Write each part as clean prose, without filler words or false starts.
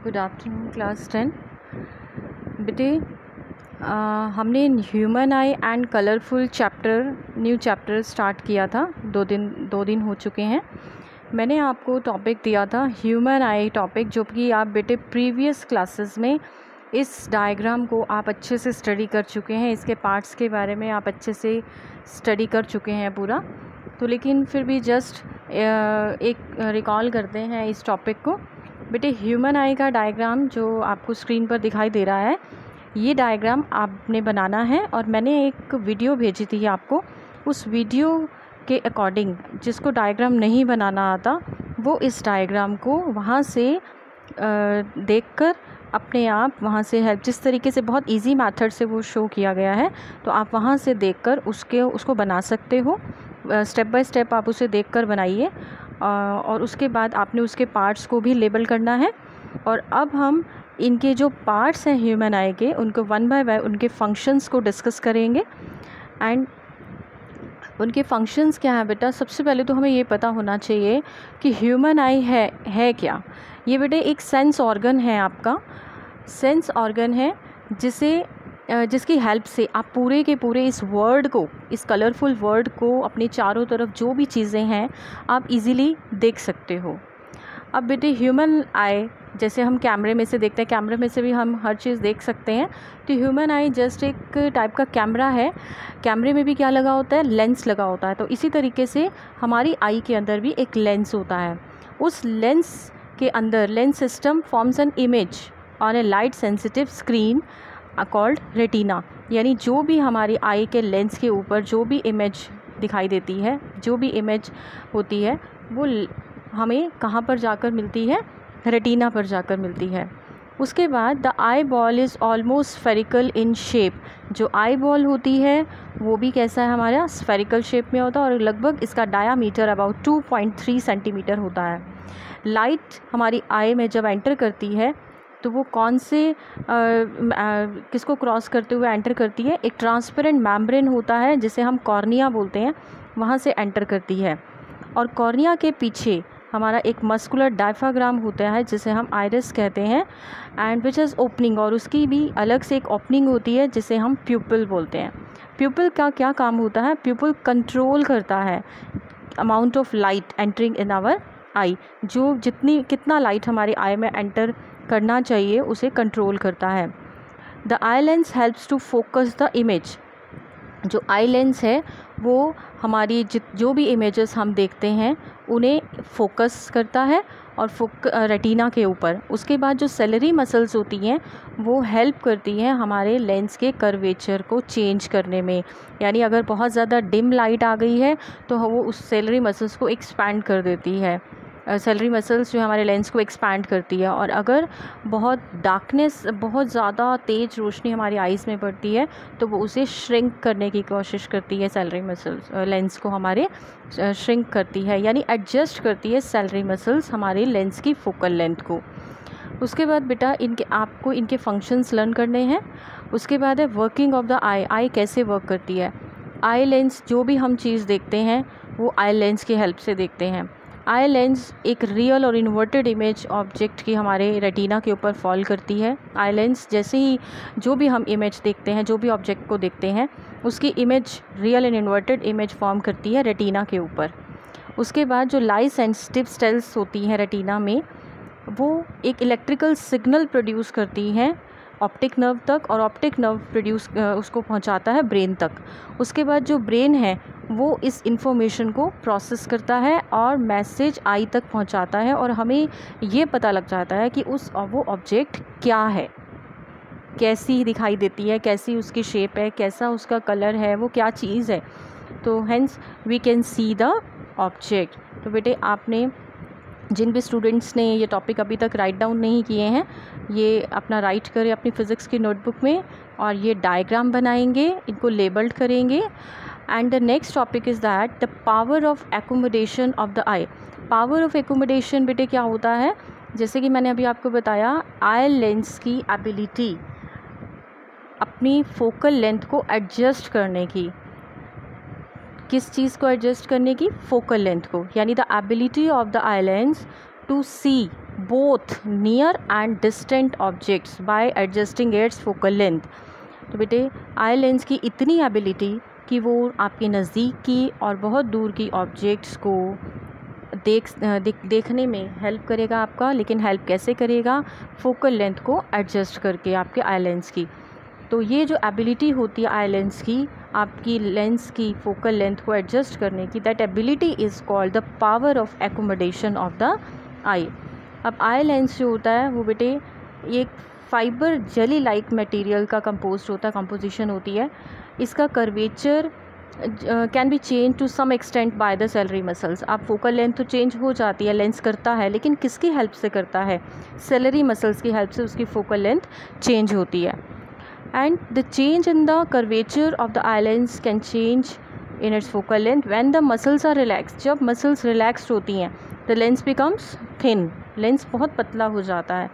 Good afternoon class 10। बेटे हमने human I and colourful new chapter start किया था। दो दिन हो चुके हैं। मैंने आपको टॉपिक दिया था ह्यूमन आई टॉपिक, जो कि आप बेटे प्रीवियस क्लासेस में इस डायग्राम को आप अच्छे से स्टडी कर चुके हैं। इसके पार्ट्स के बारे में आप अच्छे से स्टडी कर चुके हैं पूरा। तो लेकिन फिर भी जस्ट एक रिकॉल करते हैं इस टॉपिक को। बेटे ह्यूमन आई का डायग्राम जो आपको स्क्रीन पर दिखाई दे रहा है, ये डायग्राम आपने बनाना है और मैंने एक वीडियो भेजी थी आपको। उस वीडियो के अकॉर्डिंग जिसको डायग्राम नहीं बनाना आता वो इस डायग्राम को वहाँ से देखकर अपने आप वहाँ से हेल्प, जिस तरीके से बहुत इजी मेथड से वो शो किया गया है, तो आप वहाँ से देखकर उसको बना सकते हो। स्टेप बाय स्टेप आप उसे देखकर बनाइए और उसके बाद आपने उसके पार्ट्स को भी लेबल करना है। और अब हम इनके जो पार्ट्स हैं ह्यूमन आई के, उनको वन बाय वन उनके फंक्शंस को डिस्कस करेंगे। एंड उनके फंक्शंस क्या हैं बेटा, सबसे पहले तो हमें ये पता होना चाहिए कि ह्यूमन आई है क्या। ये बेटे एक सेंस ऑर्गन है, आपका सेंस ऑर्गन है जिसकी हेल्प से आप पूरे के पूरे इस वर्ड को, इस कलरफुल वर्ड को अपने चारों तरफ जो भी चीज़ें हैं आप इजीली देख सकते हो। अब बेटे ह्यूमन आई जैसे हम कैमरे में से देखते हैं, कैमरे में से भी हम हर चीज़ देख सकते हैं। तो ह्यूमन आई जस्ट एक टाइप का कैमरा है। कैमरे में भी क्या लगा होता है, लेंस लगा होता है। तो इसी तरीके से हमारी आई के अंदर भी एक लेंस होता है। उस लेंस के अंदर lens system forms an image on A light sensitive screen called retina. यानी जो भी हमारी आई के लेंस के ऊपर जो भी इमेज दिखाई देती है, जो भी इमेज होती है, वो हमें कहाँ पर जाकर मिलती है, रेटिना पर जाकर मिलती है। उसके बाद the eye ball is almost spherical in shape. जो आई बॉल होती है वो भी कैसा है, हमारा स्फेरिकल शेप में होता है और लगभग इसका डायामीटर अबाउट 2.3 सेंटीमीटर होता है। लाइट हमारी आई में जब एंटर करती है तो वो कौन से किसको क्रॉस करते हुए एंटर करती है, एक ट्रांसपेरेंट मेम्ब्रेन होता है जिसे हम कॉर्निया बोलते हैं, वहाँ से एंटर करती है। और कॉर्निया के पीछे हमारा एक मस्कुलर डायफ्राग्राम होता है जिसे हम आइरिस कहते हैं, एंड विच इज़ ओपनिंग, और उसकी भी अलग से एक ओपनिंग होती है जिसे हम प्यूपिल बोलते हैं। प्यूपिल का क्या काम होता है, प्यूपिल कंट्रोल करता है amount of light entering in our eye. जो कितना लाइट हमारी आई में एंटर करना चाहिए उसे कंट्रोल करता है। The eye lens helps to focus the image. जो आई लेंस है वो हमारी जो भी इमेजेस हम देखते हैं उन्हें फोकस करता है और रेटिना के ऊपर। उसके बाद जो सेलरी मसल्स होती हैं वो हेल्प करती हैं हमारे लेंस के कर्वेचर को चेंज करने में। यानी अगर बहुत ज़्यादा डिम लाइट आ गई है तो वो उस सेलरी मसल्स को एक्सपैंड कर देती है। सेलरी मसल्स जो हमारे लेंस को एक्सपैंड करती है। और अगर बहुत डार्कनेस, बहुत ज़्यादा तेज़ रोशनी हमारी आइज़ में पड़ती है तो वो उसे श्रिंक करने की कोशिश करती है। सेलरी मसल्स लेंस को हमारे श्रिंक करती है, यानी एडजस्ट करती है सेलरी मसल्स हमारे लेंस की फोकल लेंथ को। उसके बाद बेटा आपको इनके फंक्शंस लर्न करने हैं। उसके बाद है वर्किंग ऑफ द आई। आई कैसे वर्क करती है, आई लेंस जो भी हम चीज़ देखते हैं वो आई लेंस की हेल्प से देखते हैं। आई लेंस एक रियल और इन्वर्टेड इमेज ऑब्जेक्ट की हमारे रेटिना के ऊपर फॉल करती है। आई लेंस जैसे ही जो भी हम इमेज देखते हैं, जो भी ऑब्जेक्ट को देखते हैं, उसकी image real and inverted image form करती है रेटिना के ऊपर। उसके बाद जो लाइट सेंसिटिव सेल्स होती हैं रेटिना में, वो एक इलेक्ट्रिकल सिग्नल प्रोड्यूस करती हैं ऑप्टिक नर्व तक, और ऑप्टिक नर्व उसको पहुंचाता है ब्रेन तक। उसके बाद जो ब्रेन है वो इस इंफॉर्मेशन को प्रोसेस करता है और मैसेज आई तक पहुंचाता है, और हमें ये पता लग जाता है कि वो ऑब्जेक्ट क्या है, कैसी दिखाई देती है, कैसी उसकी शेप है, कैसा उसका कलर है, वो क्या चीज़ है। तो hence we can see the object. तो बेटे आपने जिन भी स्टूडेंट्स ने ये टॉपिक अभी तक राइट डाउन नहीं किए हैं, ये अपना राइट करें अपनी फ़िज़िक्स की नोटबुक में और ये डायग्राम बनाएंगे, इनको लेबल्ड करेंगे। And the next topic is that the power of accommodation of the I. Power of accommodation बेटे क्या होता है, जैसे कि मैंने अभी आपको बताया, आई लेंस की एबिलिटी अपनी फोकल लेंथ को एडजस्ट करने की। किस चीज़ को एडजस्ट करने की, फोकल लेंथ को। यानी the ability of the eye lens to see both near and distant objects by adjusting its focal length। तो बेटे आई लेंस की इतनी एबिलिटी कि वो आपके नज़दीक की और बहुत दूर की ऑब्जेक्ट्स को देखने में हेल्प करेगा आपका। लेकिन हेल्प कैसे करेगा? फोकल लेंथ को एडजस्ट करके आपके आई लेंस की। तो ये जो एबिलिटी होती है आई लेंस की, आपकी लेंस की फोकल लेंथ को एडजस्ट करने की, that ability is called the power of accommodation of the eye. अब आई लेंस जो होता है वो बेटे एक फाइबर जेली लाइक मटेरियल का कंपोजिशन होती है। इसका curvature can be change to some extent by the ciliary muscles. आप फोकल लेंथ तो चेंज हो जाती है, लेंस करता है, लेकिन किसकी हेल्प से करता है? सेलरी मसल्स की हेल्प से उसकी फोकल लेंथ चेंज होती है। And the change in the curvature of the eye lens can change in its focal length when the muscles are relaxed। जब muscles relaxed होती हैं the lens becomes thin, lens बहुत पतला हो जाता है,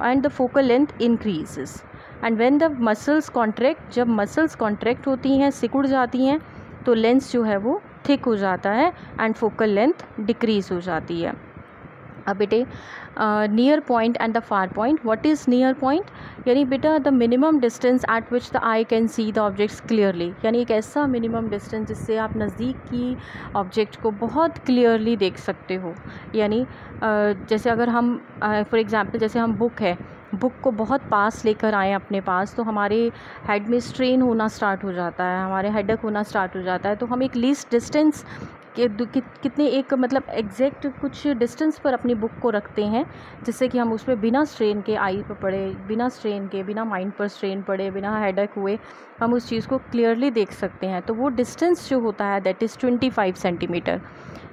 and the focal length increases। and when the muscles contract, जब muscles contract होती हैं, सिकुड़ जाती हैं, तो lens जो है वो thick हो जाता है and focal length decrease हो जाती है। अब बेटे near point and the far point. What is near point? यानी बेटा the minimum distance eight which the eye can see the objects clearly. यानी एक ऐसा मिनिमम डिस्टेंस जिससे आप नज़दीक की ऑब्जेक्ट को बहुत क्लियरली देख सकते हो। यानी जैसे अगर हम फॉर एग्ज़ाम्पल जैसे हम बुक को बहुत पास लेकर आएँ अपने पास, तो हमारे हेड में स्ट्रेन होना स्टार्ट हो जाता है, हमारे हेडेक होना स्टार्ट हो जाता है। तो हम एक लीस्ट डिस्टेंस कितने एक मतलब एग्जैक्ट कुछ डिस्टेंस पर अपनी बुक को रखते हैं, जिससे कि हम उस पर बिना स्ट्रेन के आई पर पड़े, बिना स्ट्रेन के, बिना माइंड पर स्ट्रेन पड़े, बिना हेडेक हुए हम उस चीज़ को क्लियरली देख सकते हैं। तो वो डिस्टेंस जो होता है दैट इज़ 25 सेंटीमीटर।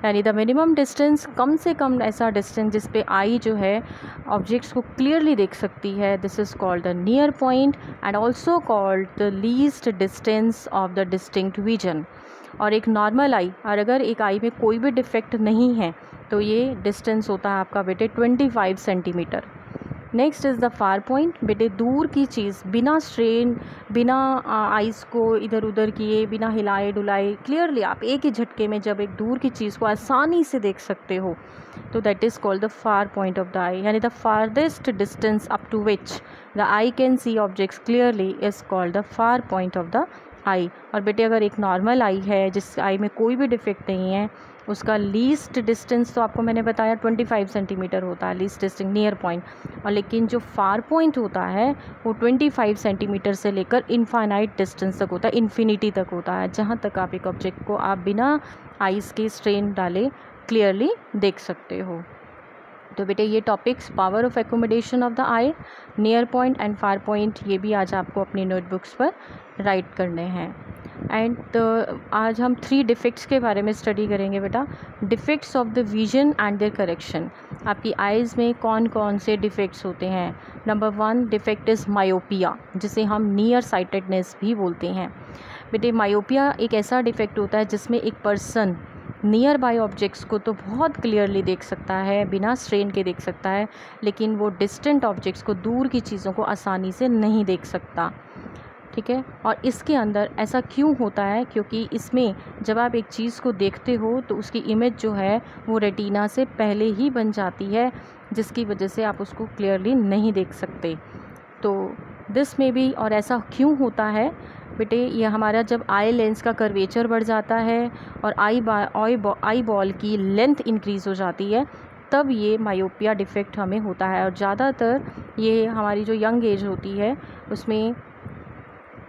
यानी द मिनिमम डिस्टेंस, कम से कम ऐसा डिस्टेंस जिस पे आई जो है ऑब्जेक्ट्स को क्लियरली देख सकती है, this is called the near point and also called the least distance of the distinct vision. और एक नॉर्मल आई, और अगर एक आई में कोई भी डिफेक्ट नहीं है तो ये डिस्टेंस होता है आपका बेटे 25 centimetre. Next is the far point. बेटे दूर की चीज़ बिना स्ट्रेन, बिना आइज़ को इधर उधर किए, बिना हिलाए डुलाए, क्लियरली आप एक ही झटके में जब एक दूर की चीज़ को आसानी से देख सकते हो, तो that is called the far point of the eye. यानी the farthest distance up to which the eye can see objects clearly is called the far point of the eye. और बेटे अगर एक नॉर्मल आई है जिस आई में कोई भी डिफेक्ट नहीं है, उसका लीस्ट डिस्टेंस तो आपको मैंने बताया 25 सेंटीमीटर होता है लीस्ट डिस्टेंस नियर पॉइंट, और लेकिन जो फार पॉइंट होता है वो 25 सेंटीमीटर से लेकर इनफाइनाइट डिस्टेंस तक होता है, इन्फिनिटी तक होता है, जहाँ तक आप एक ऑब्जेक्ट को आप बिना आइज़ के स्ट्रेन डाले क्लियरली देख सकते हो। तो बेटे ये topics power of accommodation of the I, near point and far point, ये भी आज आपको अपनी नोटबुक्स पर राइट करने हैं। एंड आज हम 3 डिफेक्ट्स के बारे में स्टडी करेंगे बेटा। Defects of the vision and their correction. आपकी आइज़ में कौन कौन से डिफेक्ट्स होते हैं? नंबर 1 डिफेक्ट इज़ मायोपिया, जिसे हम नियर साइटेडनेस भी बोलते हैं। बेटे मायोपिया एक ऐसा डिफेक्ट होता है जिसमें एक पर्सन नियर बाय ऑब्जेक्ट्स को तो बहुत क्लियरली देख सकता है, बिना स्ट्रेन के देख सकता है, लेकिन वो डिस्टेंट ऑब्जेक्ट्स को, दूर की चीज़ों को आसानी से नहीं देख सकता। ठीक है, और इसके अंदर ऐसा क्यों होता है? क्योंकि इसमें जब आप एक चीज़ को देखते हो तो उसकी इमेज जो है वो रेटिना से पहले ही बन जाती है, जिसकी वजह से आप उसको क्लियरली नहीं देख सकते। तो दिस में भी, और ऐसा क्यों होता है बेटे? ये हमारा जब आई लेंस का कर्वेचर बढ़ जाता है और आई बॉल की लेंथ इंक्रीज़ हो जाती है, तब ये मायोपिया डिफेक्ट हमें होता है। और ज़्यादातर ये हमारी जो यंग एज होती है उसमें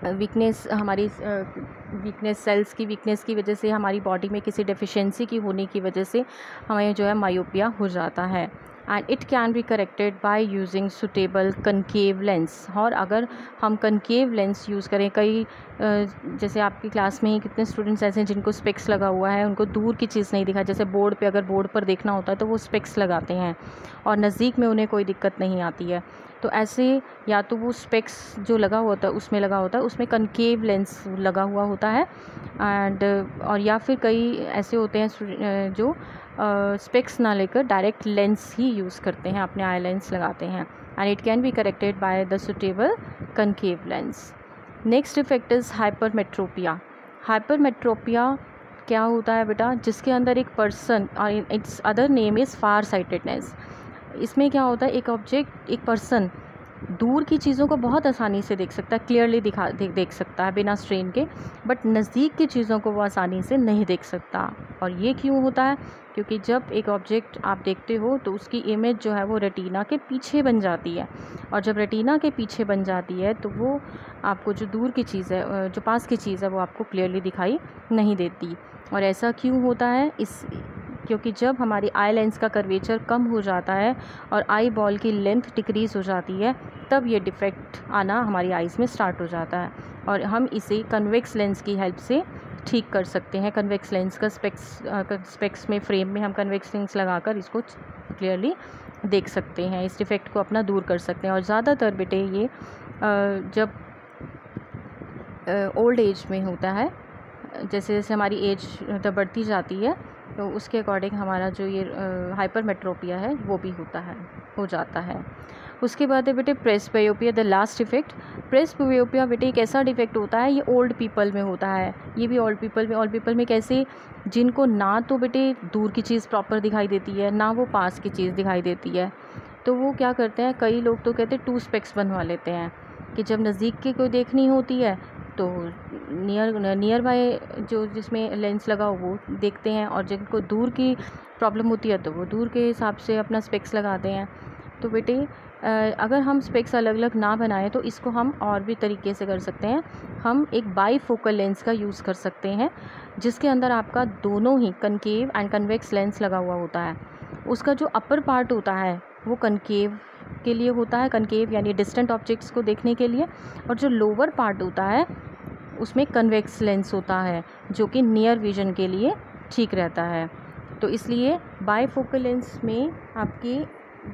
वीकनेस, हमारी वीकनेस, सेल्स की वीकनेस की वजह से, हमारी बॉडी में किसी डेफिशिएंसी की होने की वजह से हमें जो है मायोपिया हो जाता है। And it can be corrected by using suitable concave lens. और अगर हम कनकेव लेंस यूज़ करें, कई जैसे आपकी क्लास में ही कितने स्टूडेंट्स ऐसे हैं जिनको स्पेक्स लगा हुआ है, उनको दूर की चीज़ नहीं दिखा, जैसे बोर्ड पे अगर बोर्ड पर देखना होता है तो वो स्पेक्स लगाते हैं और नज़दीक में उन्हें कोई दिक्कत नहीं आती है। तो ऐसे या तो वो स्पेक्स जो लगा होता है उसमें लगा होता है, उसमें कनकेव लेंस लगा हुआ होता है, एंड और या फिर कई ऐसे होते हैं जो स्पेक्स ना लेकर डायरेक्ट लेंस ही यूज़ करते हैं, अपने आई लेंस लगाते हैं। And it can be corrected by the suitable concave lens. Next effect is hypermetropia. Hypermetropia क्या होता है बेटा? जिसके अंदर एक पर्सन, और it's other name is far sightedness. इसमें क्या होता है, एक ऑब्जेक्ट, एक पर्सन दूर की चीज़ों को बहुत आसानी से देख सकता है, क्लियरली देख सकता है बिना स्ट्रेन के, बट नज़दीक की चीज़ों को वो आसानी से नहीं देख सकता। और ये क्यों होता है? क्योंकि जब एक ऑब्जेक्ट आप देखते हो तो उसकी इमेज जो है वो रेटिना के पीछे बन जाती है, और जब रेटिना के पीछे बन जाती है तो वो आपको जो दूर की चीज़ है, जो पास की चीज़ है, वो आपको क्लियरली दिखाई नहीं देती। और ऐसा क्यों होता है? क्योंकि जब हमारी आई लेंस का कर्वेचर कम हो जाता है और आई बॉल की लेंथ डिक्रीज़ हो जाती है, तब ये डिफ़ेक्ट आना हमारी आइज़ में स्टार्ट हो जाता है, और हम इसे कन्वेक्स लेंस की हेल्प से ठीक कर सकते हैं। कन्वेक्स लेंस का स्पेक्स में, फ्रेम में हम कन्वेक्स लेंस लगाकर इसको क्लियरली देख सकते हैं, इस डिफ़ेक्ट को अपना दूर कर सकते हैं। और ज़्यादातर बेटे ये जब ओल्ड एज में होता है, जैसे जैसे हमारी एज बढ़ती जाती है तो उसके अकॉर्डिंग हमारा जो ये हाइपरमेट्रोपिया है वो भी हो जाता है। उसके बाद है बेटे presbyopia, the last effect. Presbyopia बेटे एक ऐसा डिफेक्ट होता है, ये ओल्ड पीपल में होता है। ये भी ओल्ड पीपल में कैसे? जिनको ना तो बेटे दूर की चीज़ प्रॉपर दिखाई देती है, ना वो पास की चीज़ दिखाई देती है, तो वो क्या करते हैं, कई लोग तो कहते हैं 2 स्पेक्स बनवा लेते हैं कि जब नज़दीक की कोई देखनी होती है तो नियर बाय जो जिसमें लेंस लगा हो वो देखते हैं, और जिनको दूर की प्रॉब्लम होती है तो वो दूर के हिसाब से अपना स्पेक्स लगाते हैं। तो बेटे अगर हम स्पेक्स अलग अलग ना बनाएं तो इसको हम और भी तरीके से कर सकते हैं। हम एक बाईफोकल लेंस का यूज़ कर सकते हैं, जिसके अंदर आपका दोनों ही कनकेव एंड कन्वेक्स लेंस लगा हुआ होता है। उसका जो अपर पार्ट होता है वो कनकेव के लिए होता है, कनकेव यानी डिस्टेंट ऑब्जेक्ट्स को देखने के लिए, और जो लोअर पार्ट होता है उसमें कन्वेक्स लेंस होता है, जो कि नियर विजन के लिए ठीक रहता है। तो इसलिए बाईफोकल लेंस में आपकी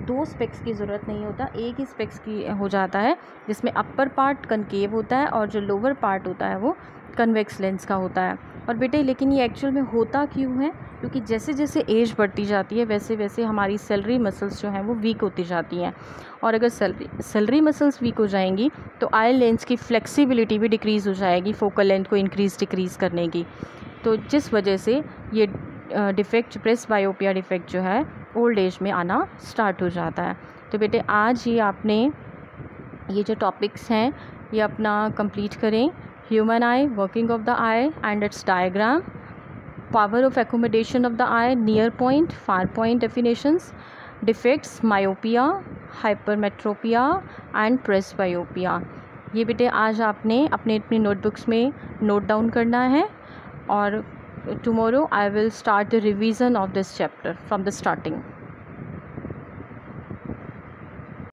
2 स्पेक्स की ज़रूरत नहीं होता, एक ही स्पेक्स की हो जाता है, जिसमें अपर पार्ट कनकेव होता है और जो लोअर पार्ट होता है वो कन्वेक्स लेंस का होता है। और बेटे लेकिन ये एक्चुअल में होता क्यों है? क्योंकि जैसे जैसे एज बढ़ती जाती है वैसे वैसे हमारी सेलरी मसल्स जो हैं वो वीक होती जाती हैं, और अगर सेलरी मसल्स वीक हो जाएंगी तो आई लेंस की फ्लेक्सिबिलिटी भी डिक्रीज़ हो जाएगी, फोकल लेंथ को डिक्रीज़ करने की। तो जिस वजह से ये डिफ़ेक्ट, प्रेसबायोपिया डिफ़ेक्ट जो है ओल्ड एज में आना स्टार्ट हो जाता है। तो बेटे आज ही आपने ये जो टॉपिक्स हैं ये अपना कंप्लीट करें। Human I, working of the I and it's diagram, power of accommodation of the eye, near point, far point definitions, defects, myopia, hypermetropia and presbyopia। ये बेटे आज आपने अपनी नोटबुक्स में नोट डाउन करना है, और tomorrow I will start the revision of this chapter from the starting।